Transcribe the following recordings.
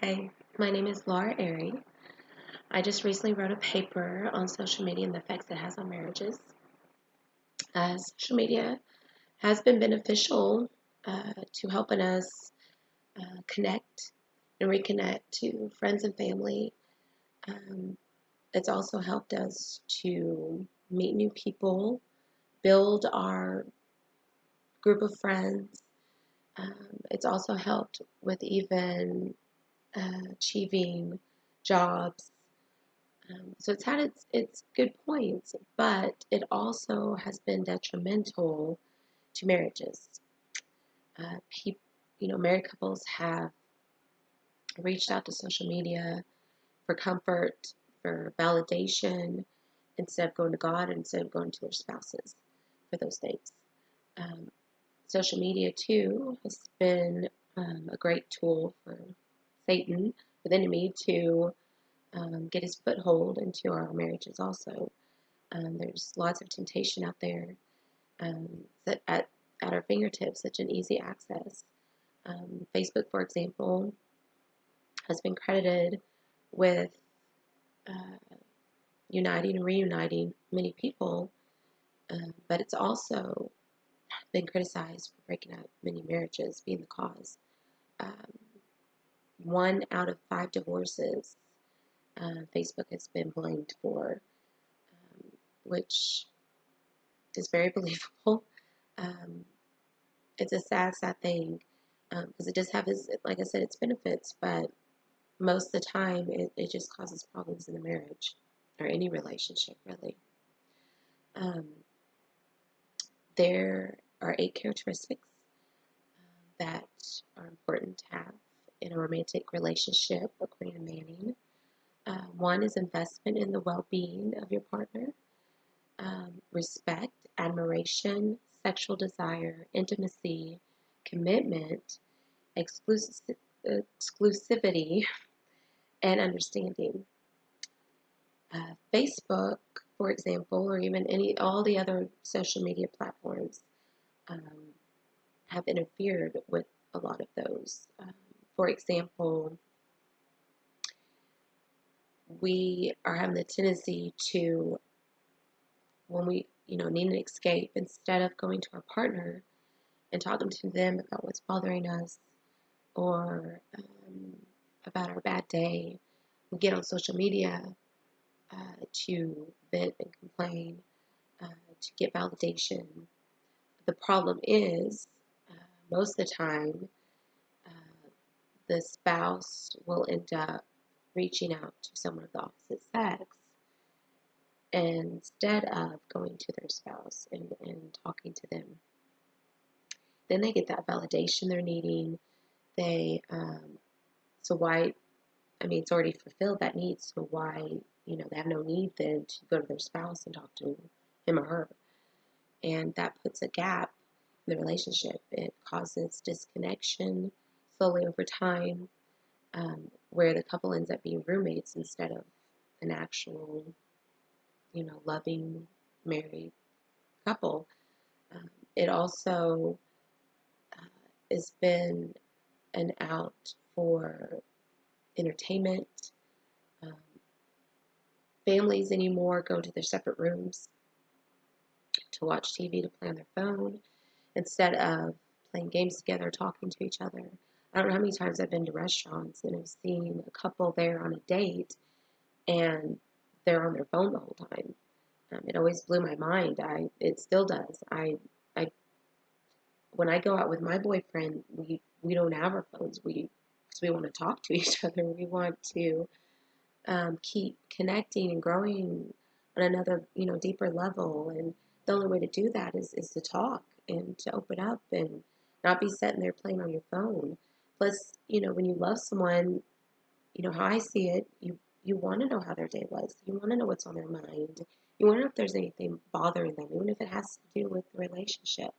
Hi, my name is Laura Airy. I just recently wrote a paper on social media and the effects it has on marriages. Social media has been beneficial to helping us connect and reconnect to friends and family. Um, it's also helped us to meet new people, build our group of friends. It's also helped with even achieving jobs. So it's had its good points, but it also has been detrimental to marriages. People, married couples have reached out to social media for comfort, for validation, instead of going to God, instead of going to their spouses for those things. Um, Social media too has been a great tool for Satan, for the enemy, to get his foothold into our marriages also. There's lots of temptation out there um, that at our fingertips, such an easy access. Facebook, for example, has been credited with uh, uniting and reuniting many people, but it's also been criticized for breaking up many marriages, being the cause. Um, 1 out of 5 divorces, Facebook has been blamed for, which is very believable. Um, it's a sad thing because it does have its, like I said, its benefits, but most of the time it just causes problems in the marriage or any relationship, really. Um, there are 8 characteristics that are important to have in a romantic relationship, according to Manning. One is investment in the well being of your partner, respect, admiration, sexual desire, intimacy, commitment, exclusivity, and understanding. Facebook, for example, or even all the other social media platforms, um, have interfered with a lot of those. For example, we are having the tendency to, when we need an escape, instead of going to our partner and talking to them about what's bothering us or about our bad day, we get on social media to vent and complain, to get validation. The problem is, most of the time, uh, the spouse will end up reaching out to someone of the opposite sex instead of going to their spouse and talking to them. Then they get that validation they're needing. So why, I mean, it's already fulfilled that need, so why, they have no need then to go to their spouse and talk to him or her. And that puts a gap in the relationship. It causes disconnection slowly over time, where the couple ends up being roommates instead of an actual, loving married couple. It also has been an out for entertainment. Um, Families anymore go to their separate rooms to watch TV, to play on their phone, instead of playing games together, talking to each other. I don't know how many times I've been to restaurants and have seen a couple there on a date and they're on their phone the whole time. It always blew my mind. It still does. I when I go out with my boyfriend, we don't have our phones. Because we want to talk to each other. We want to keep connecting and growing on another, deeper level. And the only way to do that is to talk and to open up and not be sitting there playing on your phone. Plus, when you love someone, how I see it, you want to know how their day was. You want to know what's on their mind. You want to know if there's anything bothering them, even if it has to do with the relationship.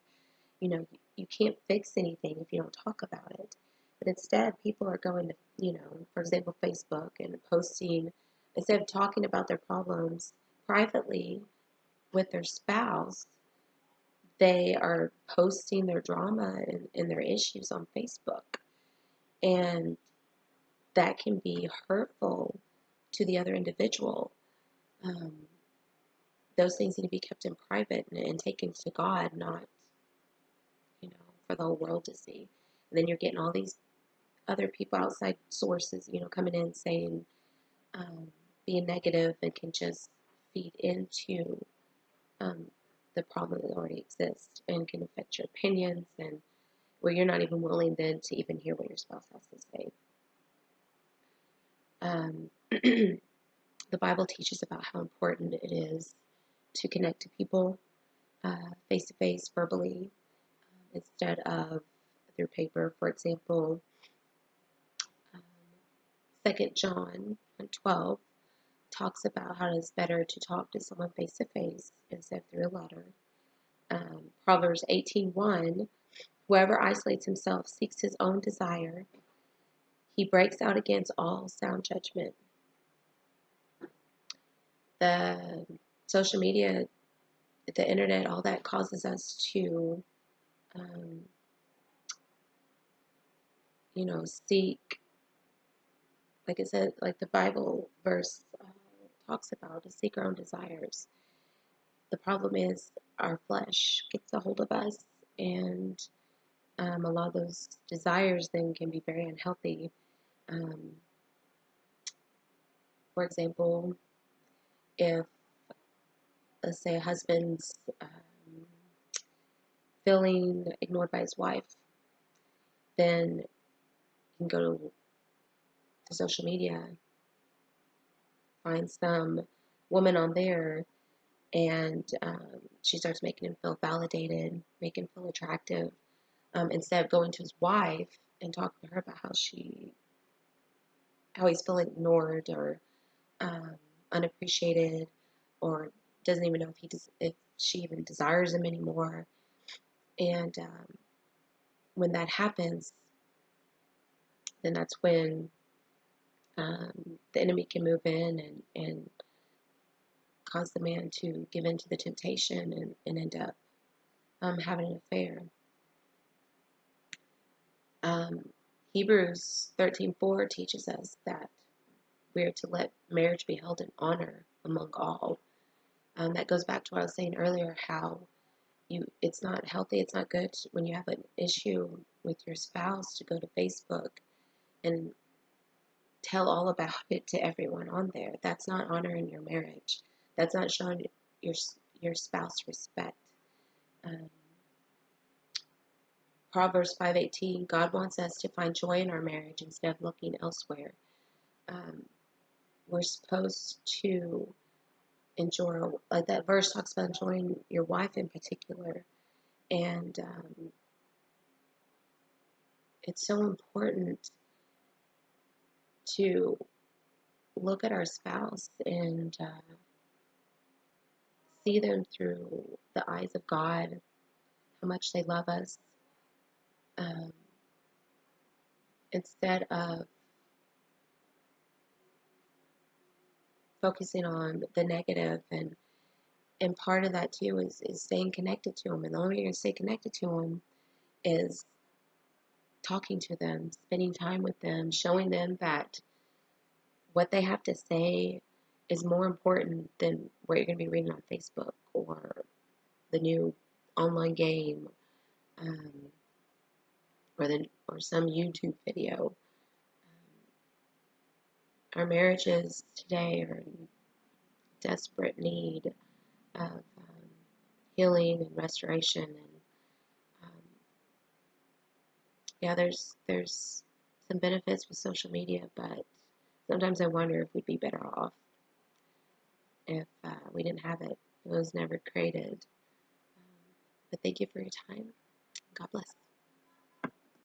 You can't fix anything if you don't talk about it. But instead, people are going to, for example, Facebook and posting, instead of talking about their problems privately with their spouse, they are posting their drama and their issues on Facebook. And that can be hurtful to the other individual. Those things need to be kept in private and taken to God, not, for the whole world to see. And then you're getting all these other people, outside sources, coming in saying, being negative, and can just feed into the problem that already exists and can affect your opinions, and where you're not even willing then to even hear what your spouse has to say. The Bible teaches about how important it is to connect to people face to face, verbally, instead of through paper. For example, 2 John 12 talks about how it's better to talk to someone face to face instead of through a letter. Proverbs 18:1, whoever isolates himself seeks his own desire. He breaks out against all sound judgment. The social media, the internet, all that causes us to, seek, like I said, like the Bible verse talks about, to seek our own desires. The problem is our flesh gets a hold of us, and a lot of those desires then can be very unhealthy. For example, if, let's say, a husband's feeling ignored by his wife, then you can go to social media, find some woman on there, and she starts making him feel validated, making him feel attractive, instead of going to his wife and talking to her about how he's feeling ignored or unappreciated, or doesn't even know if she even desires him anymore. And when that happens, then that's when the enemy can move in and cause the man to give in to the temptation and end up having an affair. Hebrews 13:4 teaches us that we are to let marriage be held in honor among all. That goes back to what I was saying earlier, how it's not healthy, it's not good when you have an issue with your spouse to go to Facebook and tell all about it to everyone on there. That's not honoring your marriage. That's not showing your spouse respect. Proverbs 5:18, God wants us to find joy in our marriage instead of looking elsewhere. We're supposed to enjoy, like that verse talks about enjoying your wife in particular. And it's so important to look at our spouse and see them through the eyes of God, how much they love us, instead of focusing on the negative. And part of that too is staying connected to them. And the only way you're going to stay connected to them is talking to them, spending time with them, showing them that what they have to say is more important than what you're going to be reading on Facebook or the new online game, or some YouTube video. Our marriages today are in desperate need of healing and restoration. And yeah, there's some benefits with social media, but sometimes I wonder if we'd be better off if we didn't have it. It was never created. But thank you for your time. God bless.